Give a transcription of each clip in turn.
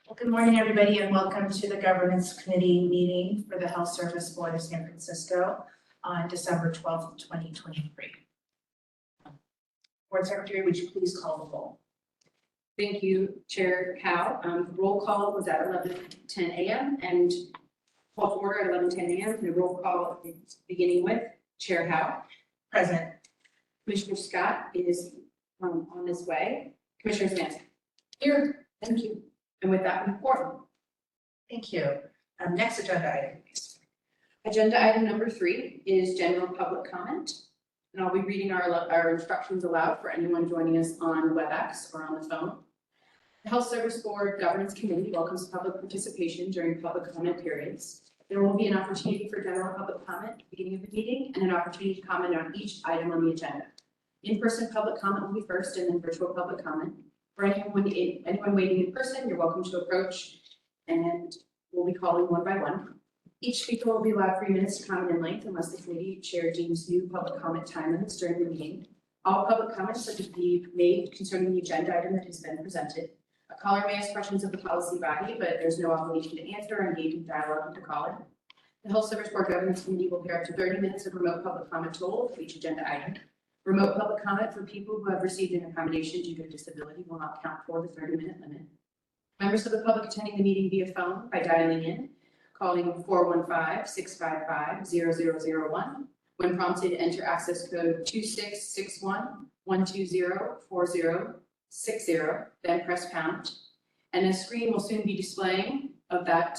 Well, good morning, everybody, and welcome to the Governance Committee meeting for the Health Service Board of San Francisco on December 12th, 2023. Board Secretary, would you please call the roll? Thank you, Chair Howe. The roll call was at 11:10 a.m. and call to order at 11:10 a.m. The roll call is beginning with Chair Howe. Present. Commissioner Scott is on his way. Commissioner Manson. Here. Thank you. And with that, report. Thank you. Next agenda item, please. Agenda item number 3 is general public comment. And I'll be reading our instructions aloud for anyone joining us on WebEx or on the phone. The Health Service Board Governance Committee welcomes public participation during public comment periods. There will be an opportunity for general public comment at the beginning of the meeting and an opportunity to comment on each item on the agenda. In-person public comment will be first and then virtual public comment. For anyone waiting in person, you're welcome to approach and we'll be calling one by one. Each speaker will be allowed 3 minutes to comment in length unless the committee chair deems new public comment time limits during the meeting. All public comments are to be made concerning the agenda item that has been presented. A caller may ask questions of the policy body, but there's no obligation to answer or engage in dialogue with the caller. The Health Service Board Governance Committee will pair up to 30 minutes of remote public comment total for each agenda item. Remote public comment for people who have received an accommodation due to a disability will not count for the 30-minute limit. Members of the public attending the meeting via phone by dialing in, calling 415-655-0001. When prompted, enter access code 2661-120-4060, then press pound. And a screen will soon be displaying of that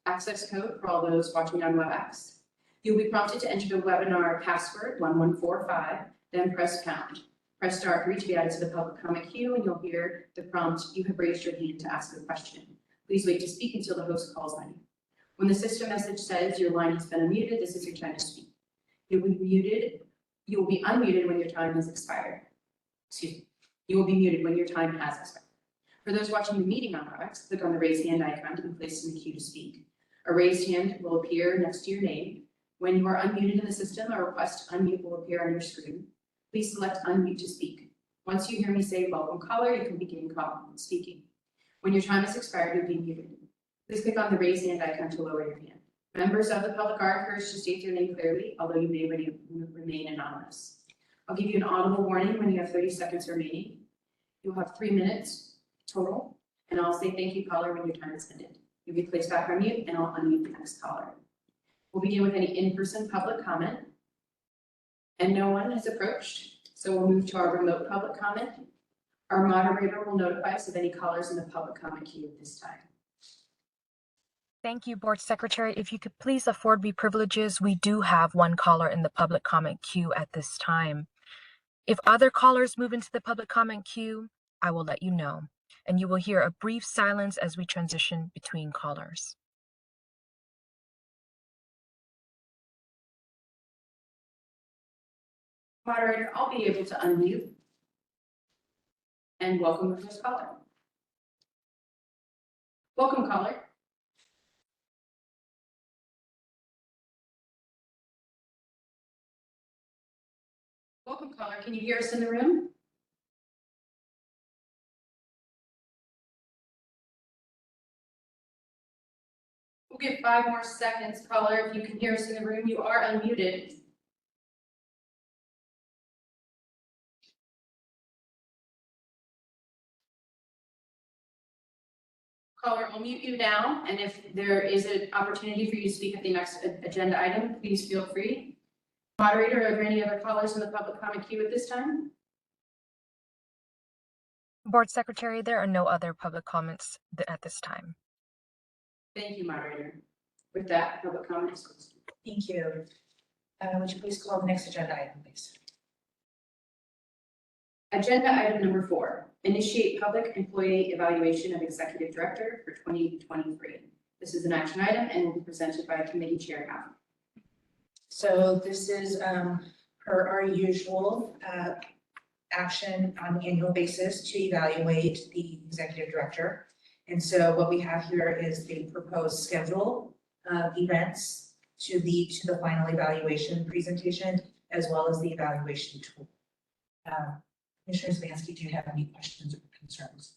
access code for all those watching on WebEx. You'll be prompted to enter the webinar password 1145. Then press pound. Press star 3 to be added to the public comment queue, and you'll hear the prompt, "You have raised your hand to ask a question. Please wait to speak until the host calls on you." When the system message says your line has been unmuted, this is your time to speak. You will be unmuted when your time has expired. Excuse me. You will be muted when your time has expired. For those watching the meeting on WebEx, click on the raise hand icon to be placed in the queue to speak. A raised hand will appear next to your name. When you are unmuted in the system, a request to unmute will appear on your screen. Please select unmute to speak. Once you hear me say welcome caller, you can begin speaking. When your time has expired, you'll be muted. Please click on the raise hand icon to lower your hand. Members of the public are encouraged to state their name clearly, although you may remain anonymous. I'll give you an audible warning when you have 30 seconds remaining. You'll have 3 minutes total, and I'll say thank you caller when your time is ended. You'll be placed back on mute, and I'll unmute the next caller. We'll begin with any in-person public comment. And no one has approached, so we'll move to our remote public comment. Our moderator will notify us of any callers in the public comment queue at this time. Thank you, Board Secretary. If you could please afford me privileges, we do have one caller in the public comment queue at this time. If other callers move into the public comment queue, I will let you know, and you will hear a brief silence as we transition between callers. Moderator, I'll be able to unmute and welcome the first caller. Welcome, caller. Welcome, caller. Can you hear us in the room? We'll give 5 more seconds, caller. If you can hear us in the room, you are unmuted. Caller, I'll mute you now, and if there is an opportunity for you to speak at the next agenda item, please feel free. Moderator, are there any other callers in the public comment queue at this time? Board Secretary, there are no other public comments at this time. Thank you, moderator. With that, public comment is closed. Thank you. Would you please call the next agenda item, please? Agenda item number 4, initiate public employee evaluation of executive director for 2023. This is an action item and will be presented by Committee Chair Howe. So this is per our usual action on an annual basis to evaluate the executive director. And so what we have here is the proposed schedule of events to lead to the final evaluation presentation, as well as the evaluation tool. Commissioner Zbansky, do you have any questions or concerns?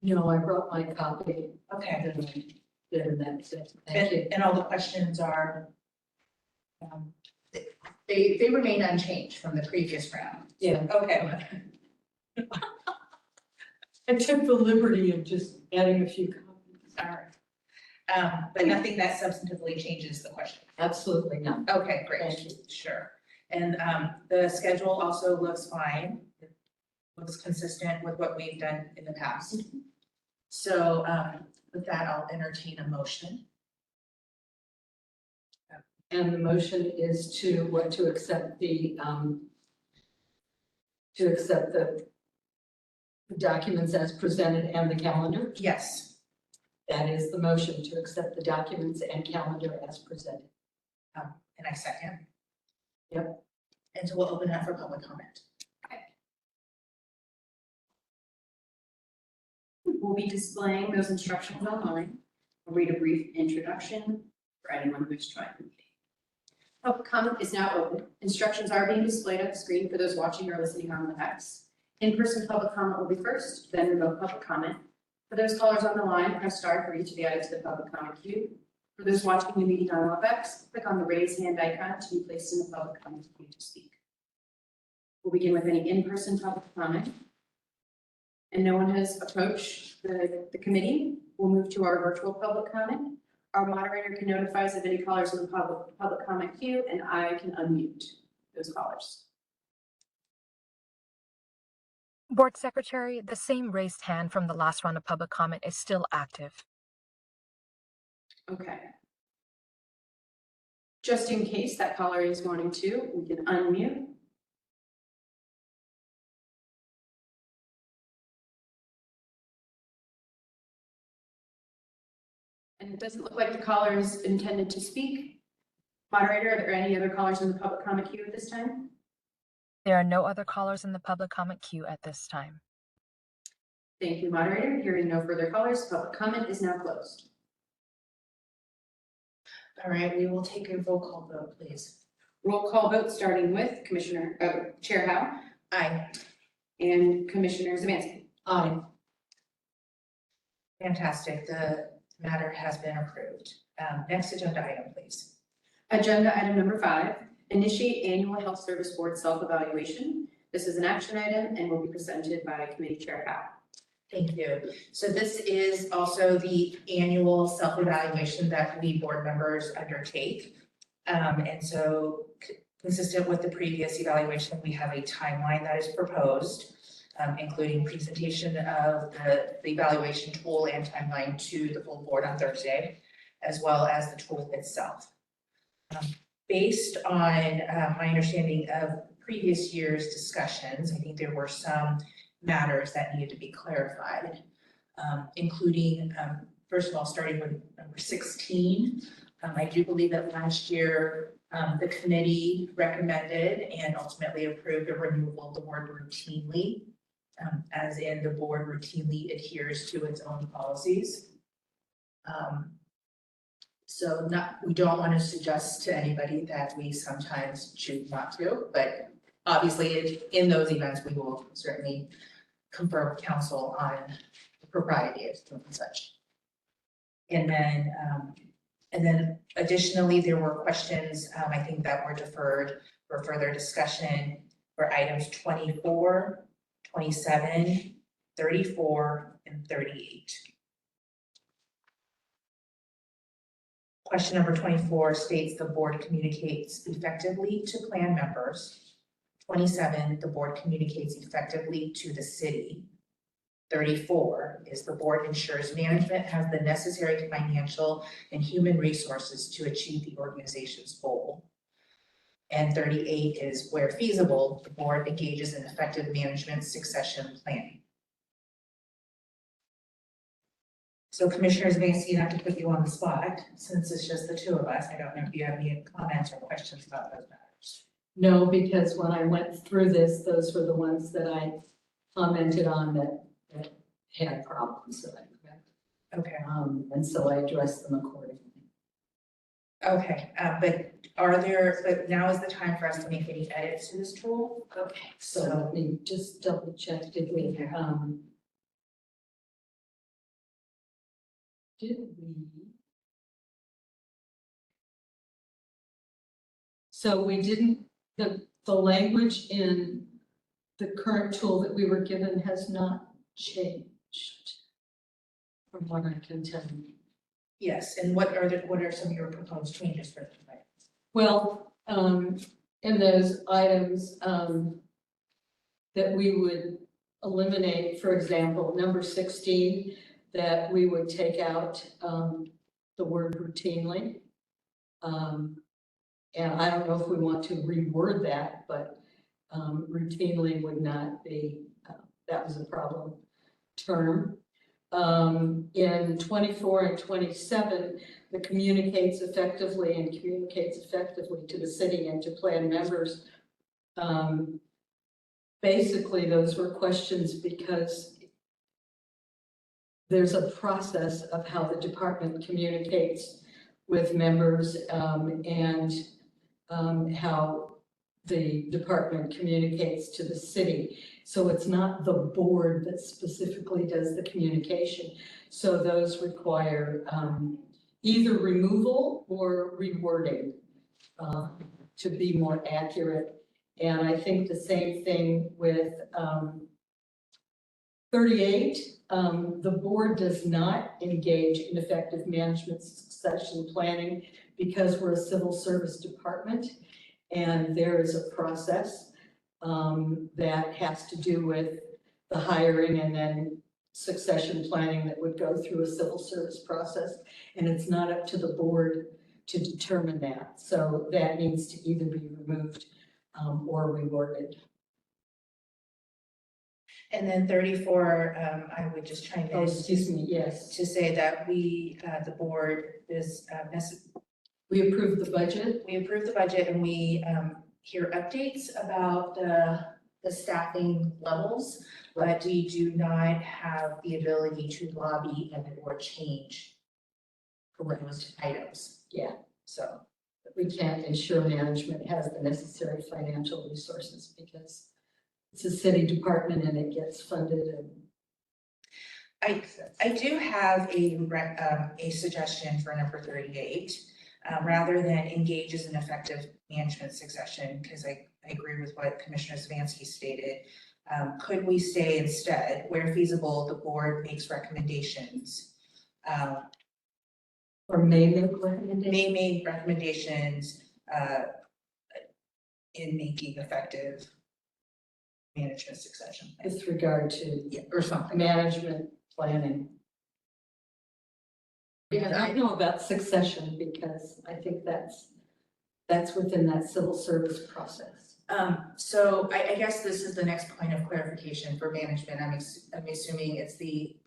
No, I brought my copy. Okay. Then that's it. Thank you. And all the questions are, they remain unchanged from the previous round. Yeah, Okay. I took the liberty of just adding a few copies. All right. But nothing that substantively changes the question. Absolutely not. Okay, great. Thank you. Sure. And the schedule also looks fine. It looks consistent with what we've done in the past. So with that, I'll entertain a motion. And the motion is to accept the documents as presented and the calendar. Yes. That is the motion, to accept the documents and calendar as presented. And I second. Yep. And so we'll open it up for public comment. We'll be displaying those instructions online. I'll read a brief introduction for anyone who's joined the meeting. Public comment is now open. Instructions are being displayed on the screen for those watching or listening on WebEx. In-person public comment will be first, then remote public comment. For those callers on the line, press star for each of the items in the public comment queue. For those watching the meeting on WebEx, click on the raise hand icon to be placed in the public comment queue to speak. We'll begin with any in-person public comment. And no one has approached the committee. We'll move to our virtual public comment. Our moderator can notify us of any callers in the public comment queue, and I can unmute those callers. Board Secretary, the same raised hand from the last round of public comment is still active. Okay. Just in case that caller is wanting to, we can unmute. And it doesn't look like the caller is intended to speak. Moderator, are there any other callers in the public comment queue at this time? There are no other callers in the public comment queue at this time. Thank you, moderator. Hearing no further callers, public comment is now closed. All right, we will take a roll call vote, please. Roll call vote starting with Chair Howe Aye. and Commissioner Zamansky. Aye. Fantastic. The matter has been approved. Next agenda item, please. Agenda item number 5, initiate annual health service board self-evaluation. This is an action item and will be presented by Committee Chair Howe. Thank you. So this is also the annual self-evaluation that we board members undertake. And so consistent with the previous evaluation, we have a timeline that is proposed, including presentation of the evaluation tool and timeline to the full board on Thursday, as well as the tool itself. Based on my understanding of previous year's discussions, I think there were some matters that needed to be clarified, including, first of all, starting with number 16. I do believe that last year the committee recommended and ultimately approved the removal of the word routinely, as in the board routinely adheres to its own policies. So we don't want to suggest to anybody that we sometimes choose not to, but obviously in those events, we will certainly confer with council on the propriety of doing such. And then additionally, there were questions, I think, that were deferred for further discussion for items 24, 27, 34, and 38. Question number 24 states the board communicates effectively to plan members. 27, the board communicates effectively to the city. 34 is the board ensures management has the necessary financial and human resources to achieve the organization's goal. And 38 is where feasible, the board engages in effective management succession planning. So Commissioners Zamansky, not to put you on the spot, since it's just the two of us, I don't know if you have any comments or questions about those matters. No, because when I went through this, those were the ones that I commented on that had problems that I corrected. Okay. And so I addressed them accordingly. Okay, but now is the time for us to make any edits to this tool? Okay. So let me just double check, did we, did we? So we didn't, the language in the current tool that we were given has not changed. From what I can tell you. Yes, and what are some of your proposed changes for the plan? Well, in those items, that we would eliminate, for example, number 16, that we would take out, the word routinely. And I don't know if we want to reword that, but, routinely would not be, that was a problem term. In 24 and 27, the communicates effectively to the city and to plan members. Basically, those were questions because there's a process of how the department communicates with members, and how the department communicates to the city. So it's not the board that specifically does the communication. So those require either removal or rewording to be more accurate. And I think the same thing with 38. The board does not engage in effective management succession planning because we're a civil service department. And there is a process that has to do with the hiring and then succession planning that would go through a civil service process. And it's not up to the board to determine that. So that needs to either be removed or reworded. And then 34, I would just chime in. Oh, excuse me, yes. To say that we, the board is, We approved the budget. we approve the budget and we hear updates about the staffing levels, but we do not have the ability to lobby and or change those items. Yeah. So, We can't ensure management has the necessary financial resources because it's a city department and it gets funded and. I do have a suggestion for number 38. Rather than engage as an effective management succession, because I agree with what Commissioner Savansky stated, could we say instead, where feasible, the board makes recommendations, Or may make recommendations. may make recommendations in making effective management succession, With regard to yeah, or something. management planning. Because I don't know about succession because I think that's within that civil service process. So I guess this is the next point of clarification for management. I'm assuming it's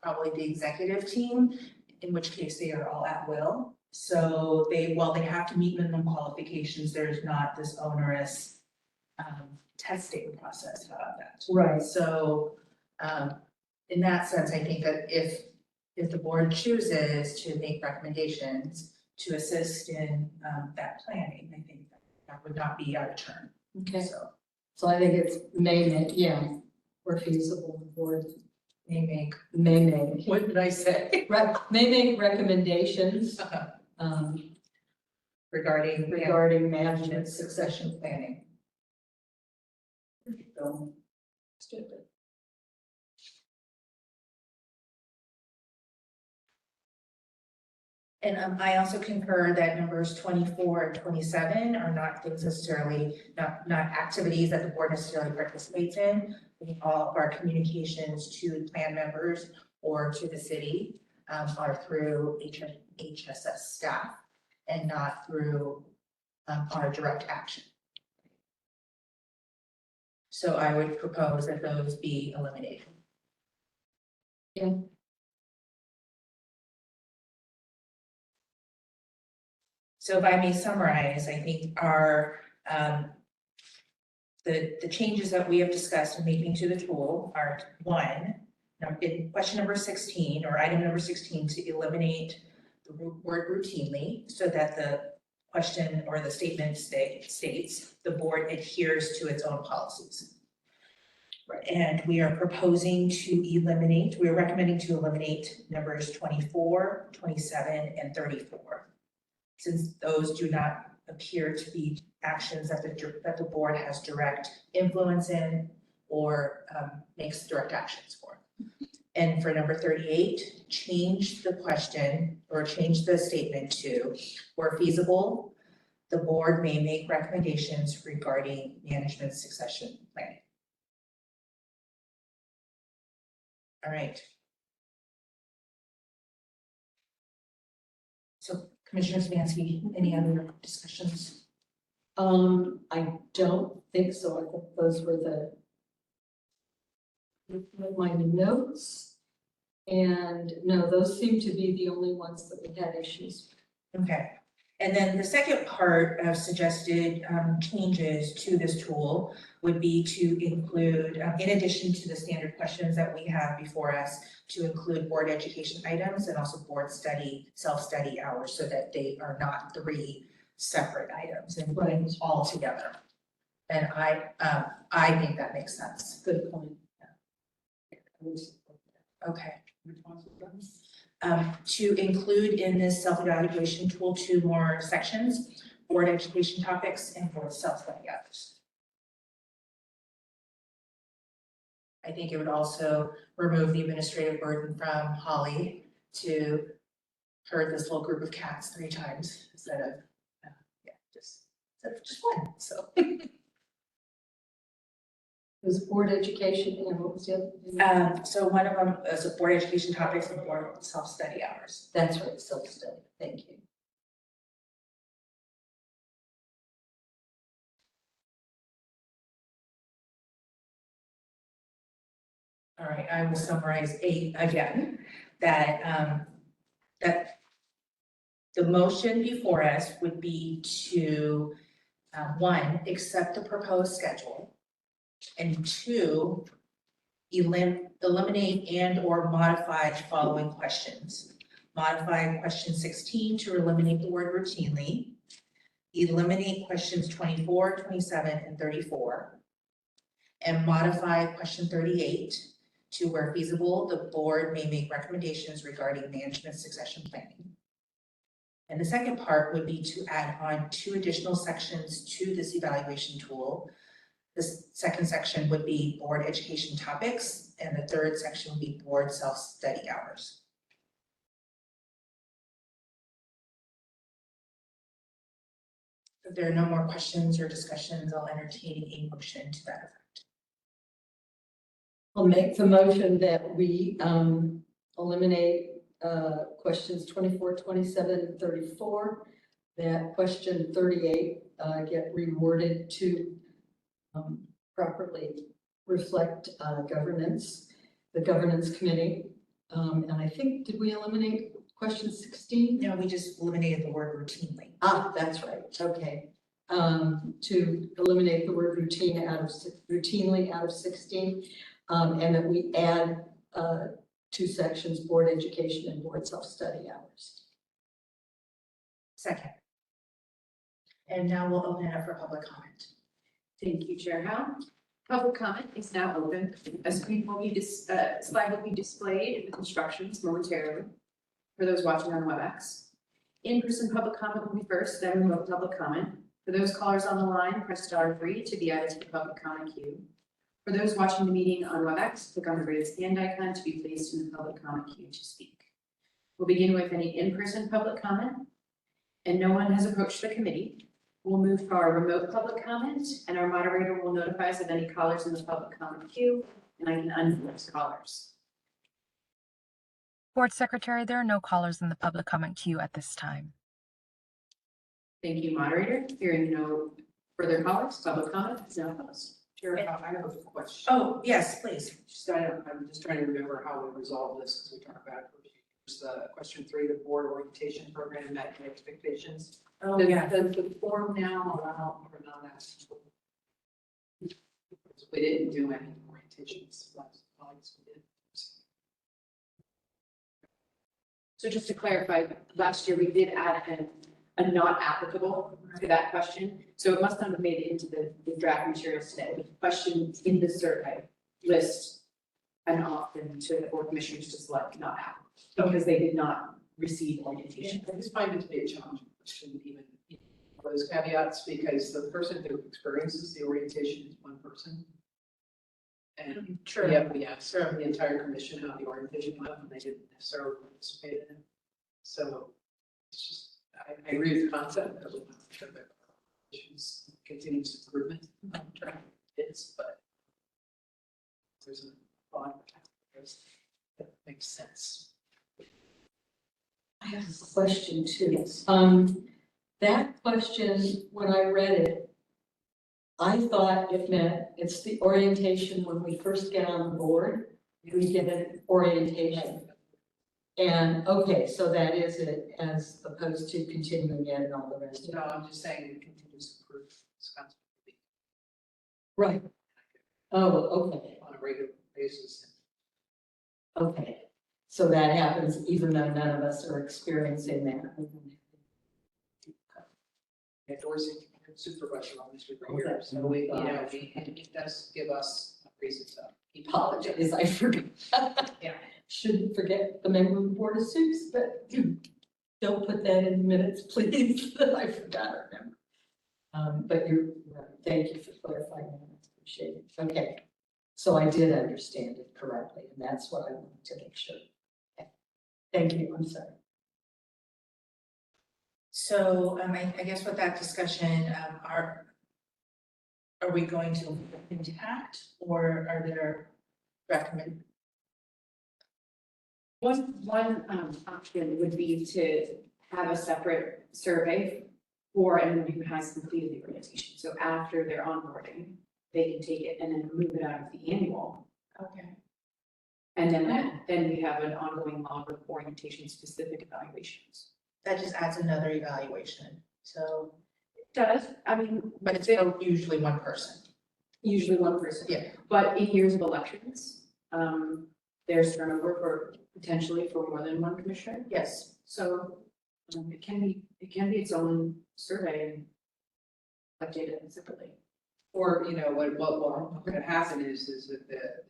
probably the executive team, in which case they are all at will. So while they have to meet minimum qualifications, there's not this onerous testing process about that. Right. So in that sense, I think that if the board chooses to make recommendations to assist in that planning, I think that would not be out of turn. Okay. So I think it's may make, yeah, where feasible, the board may make, what did I say? May make recommendations regarding regarding management succession planning. Stupid. And I also concur that numbers 24 and 27 are not things necessarily, not activities that the board necessarily participates in. I think all of our communications to plan members or to the city are through HSS staff and not through our direct action. So I would propose that those be eliminated. Yeah. So if I may summarize, I think our, the changes that we have discussed in making to the tool are one, in question number 16 or item number 16 to eliminate the word routinely so that the question or the statement states the board adheres to its own policies. Right. And we are recommending to eliminate numbers 24, 27, and 34. Since those do not appear to be actions that the board has direct influence in or makes direct actions for. And for number 38, change the question or change the statement to, where feasible, the board may make recommendations regarding management succession planning. All right. So Commissioner Smansky, any other discussions? I don't think so. I think those were my notes. And no, those seem to be the only ones that we had issues. Okay. And then the second part of suggested changes to this tool would be to include, in addition to the standard questions that we have before us, to include board education items and also board study, self-study hours, so that they are not 3 separate items and putting all together. And I think that makes sense. Good point. Okay. To include in this self-evaluation tool 2 more sections, board education topics and board self-study hours. I think it would also remove the administrative burden from Holly to herd this little group of cats 3 times instead of, just 1, so. It was board education and what was the other? So one of them is board education topics and board self-study hours. That's right, self-study. Thank you. All right, I will summarize 8 again, that the motion before us would be to, 1, accept the proposed schedule, and 2, eliminate and or modify the following questions. Modify question 16 to eliminate the word routinely. Eliminate questions 24, 27, and 34. And modify question 38 to, where feasible, the board may make recommendations regarding management succession planning. And the second part would be to add on 2 additional sections to this evaluation tool. This second section would be board education topics, and the third section would be board self-study hours. If there are no more questions or discussions, I'll entertain a motion to that effect. I'll make the motion that we eliminate questions 24, 27, and 34. That question 38 get reworded to properly reflect governance, the governance committee. And I think, did we eliminate question 16? No, we just eliminated the word routinely. Ah, that's right, okay. To eliminate the word routinely out of 16, and that we add 2 sections, board education and board self-study hours. Second. And now we'll open it up for public comment. Thank you, Chair Howe. Public comment is now open. A screen will be slide will be displayed with instructions momentarily for those watching on WebEx. In-person public comment will be first, then remote public comment. For those callers on the line, press *3 to be added to the public comment queue. For those watching the meeting on WebEx, click on the raised hand icon to be placed in the public comment queue to speak. We'll begin with any in-person public comment, and no one has approached the committee. We'll move to our remote public comment, and our moderator will notify us of any callers in the public comment queue, and I can unmute those callers. Board Secretary, there are no callers in the public comment queue at this time. Thank you, moderator. Hearing no further callers, public comment is now closed. Chair, I have a question. Oh, yes, please. I'm just trying to remember how we resolved this, because we talked about question 3, the board orientation program met expectations. Oh, Does yeah. the form now allow for non-accessible? We didn't do any orientations last August, we did. So just to clarify, last year we did add a not applicable to that question. So it must not have made it into the draft materials today. The question in the survey list an option to the board commissioners to select not have, because they did not receive orientation. I just find it to be a challenging question, even for those caveats, because the person who experiences the orientation is one person. And True. yet we asked the entire commission how the orientation went, and they didn't necessarily participate in it. So it's just, I agree with the concept that we want to show that issues continuous improvement on track is, but there's a lot of factors that makes sense. I have a question too. That question, when I read it, I thought it meant it's the orientation when we first get on the board, we get an orientation. And, okay, so that is it as opposed to continuing it and all the rest of No, it. I'm just saying it continues to improve. It's constantly Right. Oh, okay, on a regular basis. okay. So that happens even though none of us are experiencing that. And Dorsey supervisor on this for years, so we, it does give us a reason to keep. Apologize, I forgot. Yeah. Shouldn't forget the member of the Board of Sups, but don't put that in the minutes, please, that I forgot to remember. But you're right, thank you for clarifying that, I appreciate it. Okay, so I did understand it correctly, and that's what I wanted to make sure. Okay. Thank you, I'm sorry. So, I guess with that discussion, are we going to impact or are there recommend? One option would be to have a separate survey for anyone who has completed the orientation. So after their onboarding, they can take it and then move it out of the annual. Okay. And then we have an ongoing log of orientation specific evaluations. That just adds another evaluation, so, It does, I mean, but it's for usually one person. usually one person. Yeah. But in years of elections, there's turnover for potentially for more than one commissioner. Yes. So it can be its own survey and updated separately. Or, what could happen is that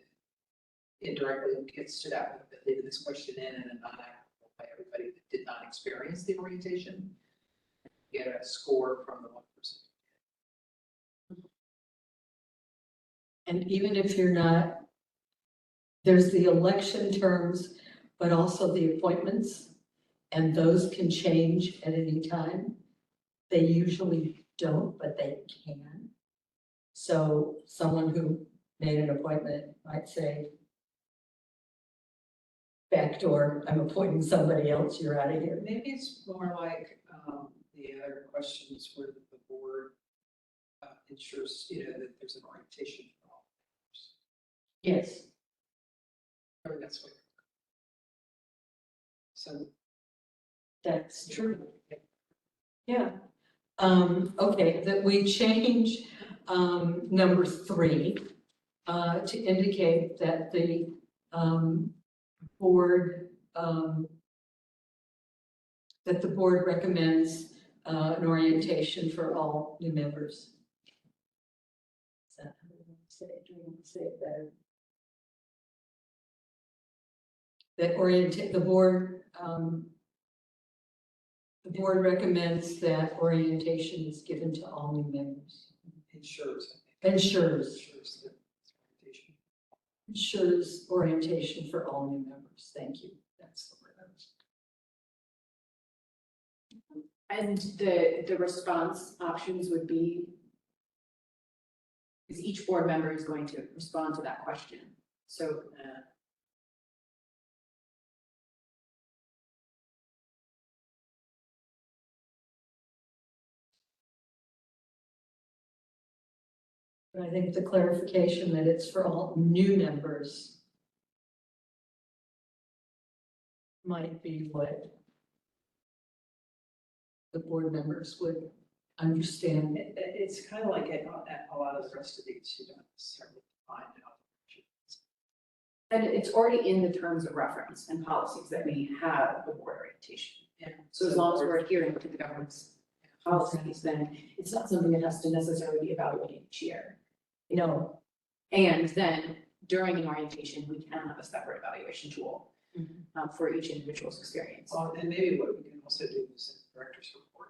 indirectly gets to that, that leaving this question in and not by everybody that did not experience the orientation, get a score from the one person. And even if you're not, there's the election terms, but also the appointments, and those can change at any time. They usually don't, but they can. So someone who made an appointment might say, backdoor, I'm appointing somebody else, you're out of here. Maybe it's more like, the other questions where the board ensures, that there's an orientation for all. Yes. Or that's what. So. That's true. Yeah. Okay, that we change, number 3, to indicate that the, board, that the board recommends, an orientation for all new members. Is that how we want to say it? Do we want to say it better? That the board recommends that orientation is given to all new members. Ensures. Ensures. Ensures that orientation. Ensures orientation for all new members. Thank you. That's the word I was. And the response options would be, because each board member is going to respond to that question. So But I think the clarification that it's for all new members might be what the board members would understand. It's kind of like a lot of the rest of these, you don't necessarily find out. and it's already in the terms of reference and policies that we have the board orientation. Yeah. So as long as we're adhering to the government's policies, then it's not something that has to necessarily be evaluated each year. No, And then during an orientation, we can have a separate evaluation tool for each individual's experience. Well, and maybe what we can also do is in the director's report.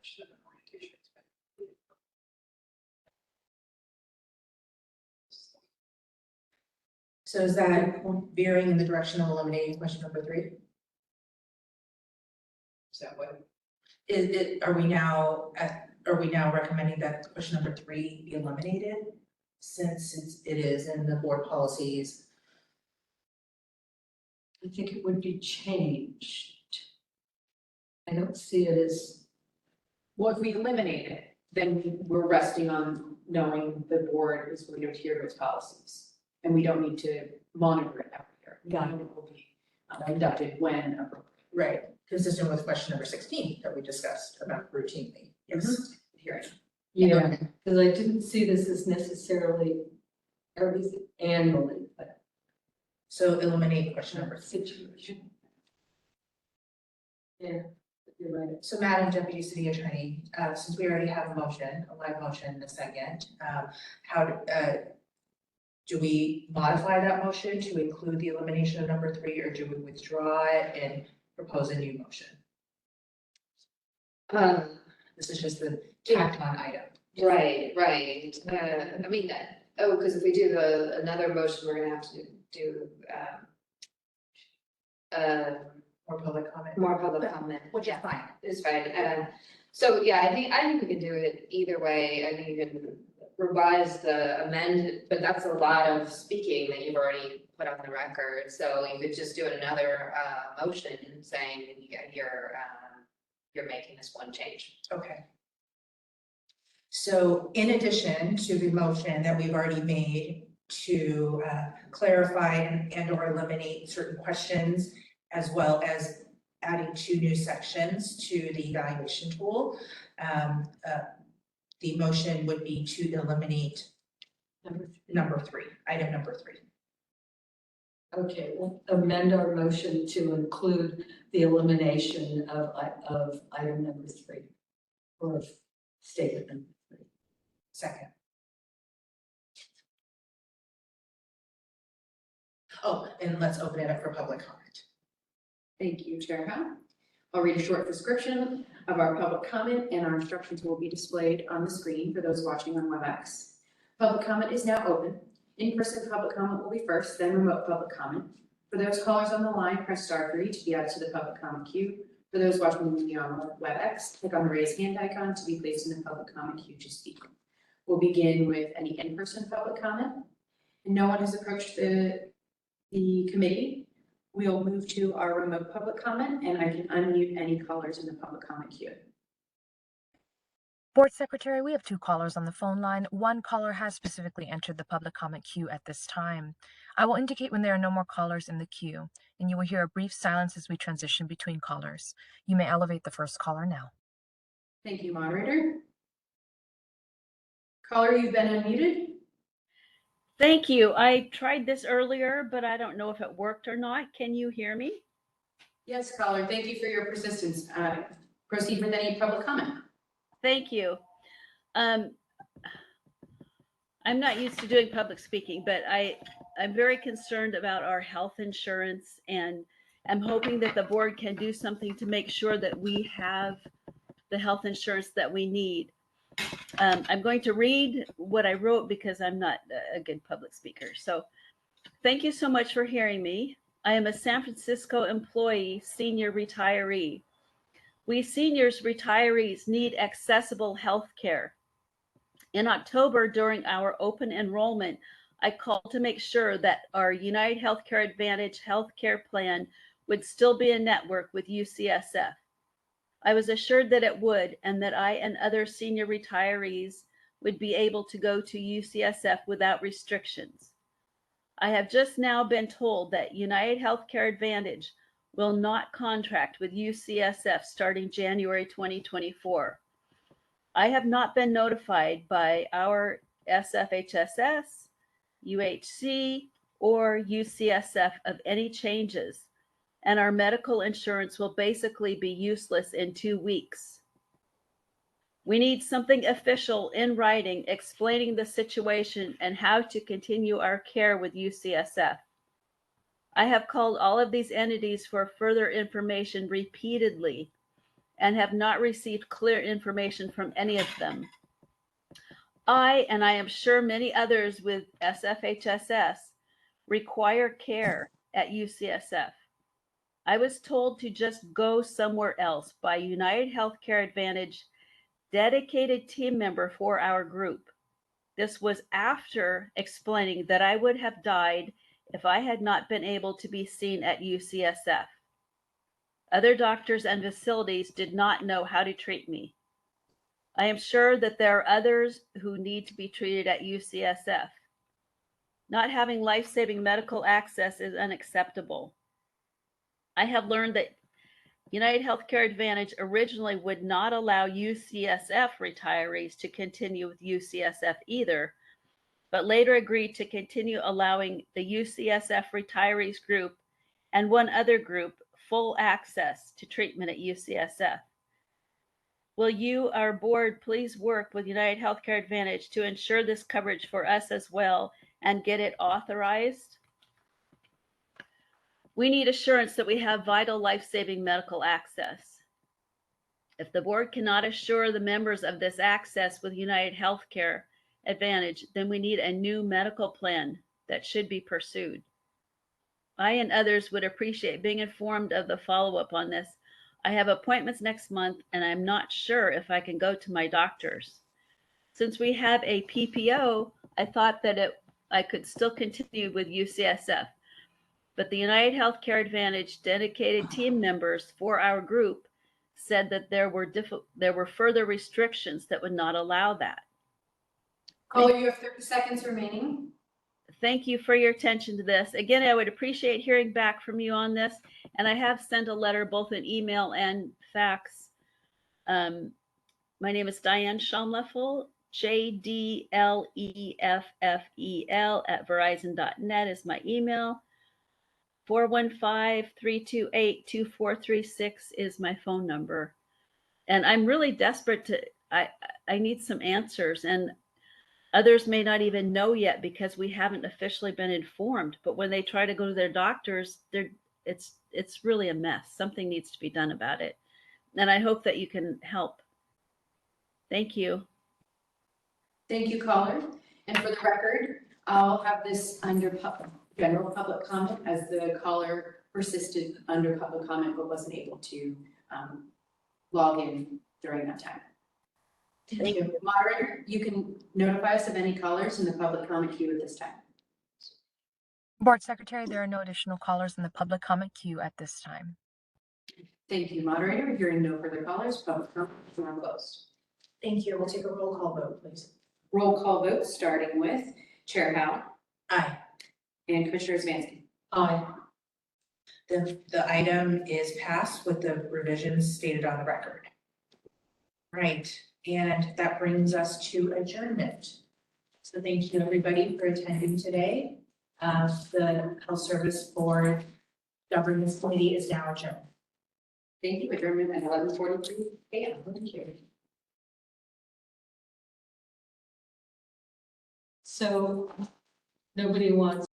Should an orientation expect- So is that veering in the direction of eliminating question number 3? Is that what? Are we now recommending that question number 3 be eliminated? Since it is in the board policies? I think it would be changed. I don't see it as, Well, if we eliminate it, then we're resting on knowing the board is going to adhere to its policies. And we don't need to monitor it every year. Got it. It will be conducted when appropriate. Right, consistent with question number 16 that we discussed about routinely. Yes. Adhering. yeah, because I didn't see this as necessarily everything annually, but So eliminate question number 3. situation. Yeah, you're right. So Madam Deputy City Attorney, since we already have a motion, a live motion in a second, do we modify that motion to include the elimination of number 3, or do we withdraw it and propose a new motion? This is just the tacked on item. Right. I mean, because if we do another motion, we're gonna have to do, More public comment? more public comment. Which is fine. It's fine. So yeah, I think we can do it either way. I think you can revise the amend, but that's a lot of speaking that you've already put on the record. So you could just do another, motion saying you're making this one change. Okay. So in addition to the motion that we've already made to clarify and or eliminate certain questions, as well as adding 2 new sections to the evaluation tool, the motion would be to eliminate number 3, item number 3. Okay, we'll amend our motion to include the elimination of item number 3, or of statement number 3. Second. Oh, and let's open it up for public comment. Thank you, Chair Howe. I'll read a short description of our public comment, and our instructions will be displayed on the screen for those watching on WebEx. Public comment is now open. In-person public comment will be first, then remote public comment. For those callers on the line, press *3 to be added to the public comment queue. For those watching me on WebEx, click on the raise hand icon to be placed in the public comment queue to speak. We'll begin with any in-person public comment. No one has approached the committee. We'll move to our remote public comment, and I can unmute any callers in the public comment queue. Board Secretary, we have 2 callers on the phone line. One caller has specifically entered the public comment queue at this time. I will indicate when there are no more callers in the queue, and you will hear a brief silence as we transition between callers. You may elevate the first caller now. Thank you, moderator. Caller, you've been unmuted. Thank you. I tried this earlier, but I don't know if it worked or not. Can you hear me? Yes, caller, thank you for your persistence. Proceed with any public comment. Thank you. I'm not used to doing public speaking, but I'm very concerned about our health insurance, and I'm hoping that the board can do something to make sure that we have the health insurance that we need. I'm going to read what I wrote because I'm not a good public speaker. So thank you so much for hearing me. I am a San Francisco employee, senior retiree. We seniors retirees need accessible health care. In October, during our open enrollment, I called to make sure that our United Healthcare Advantage healthcare plan would still be a network with UCSF. I was assured that it would, and that I and other senior retirees would be able to go to UCSF without restrictions. I have just now been told that United Healthcare Advantage will not contract with UCSF starting January 2024. I have not been notified by our SFHSS, UHC, or UCSF of any changes, and our medical insurance will basically be useless in 2 weeks. We need something official in writing explaining the situation and how to continue our care with UCSF. I have called all of these entities for further information repeatedly and have not received clear information from any of them. I am sure many others with SFHSS, require care at UCSF. I was told to just go somewhere else by United Healthcare Advantage dedicated team member for our group. This was after explaining that I would have died if I had not been able to be seen at UCSF. Other doctors and facilities did not know how to treat me. I am sure that there are others who need to be treated at UCSF. Not having life-saving medical access is unacceptable. I have learned that United Healthcare Advantage originally would not allow UCSF retirees to continue with UCSF either, but later agreed to continue allowing the UCSF retirees group and one other group full access to treatment at UCSF. Will you, our board, please work with United Healthcare Advantage to ensure this coverage for us as well and get it authorized? We need assurance that we have vital life-saving medical access. If the board cannot assure the members of this access with United Healthcare Advantage, then we need a new medical plan that should be pursued. I and others would appreciate being informed of the follow-up on this. I have appointments next month and I'm not sure if I can go to my doctors. Since we have a PPO, I thought that I could still continue with UCSF, but the United Healthcare Advantage dedicated team members for our group said that there were further restrictions that would not allow that. Caller, you have 30 seconds remaining. Thank you for your attention to this. Again, I would appreciate hearing back from you on this. And I have sent a letter, both in email and fax. My name is Diane Schomleffel, JDLEFFEL@verizon.net is my email. 415-328-2436 is my phone number. And I'm really desperate I need some answers, and others may not even know yet because we haven't officially been informed. But when they try to go to their doctors, it's really a mess. Something needs to be done about it. And I hope that you can help. Thank you. Thank you, caller. And for the record, I'll have this under general public comment as the caller persisted under public comment but wasn't able to log in during that time. Thank you. Moderator, you can notify us of any callers in the public comment queue at this time. Board Secretary, there are no additional callers in the public comment queue at this time. Thank you, moderator. Hearing no further callers, public comment is now closed. Thank you. We'll take a roll call vote, please. Roll call vote starting with Chair Howell Aye. and Commissioner Smansky. Aye. The item is passed with the revisions stated on the record. Right, and that brings us to adjournment. So thank you, everybody, for attending today. The Health Service Board Governance Committee is now adjourned. Thank you. Adjournment at 11:43 a.m. Thank you. So nobody wants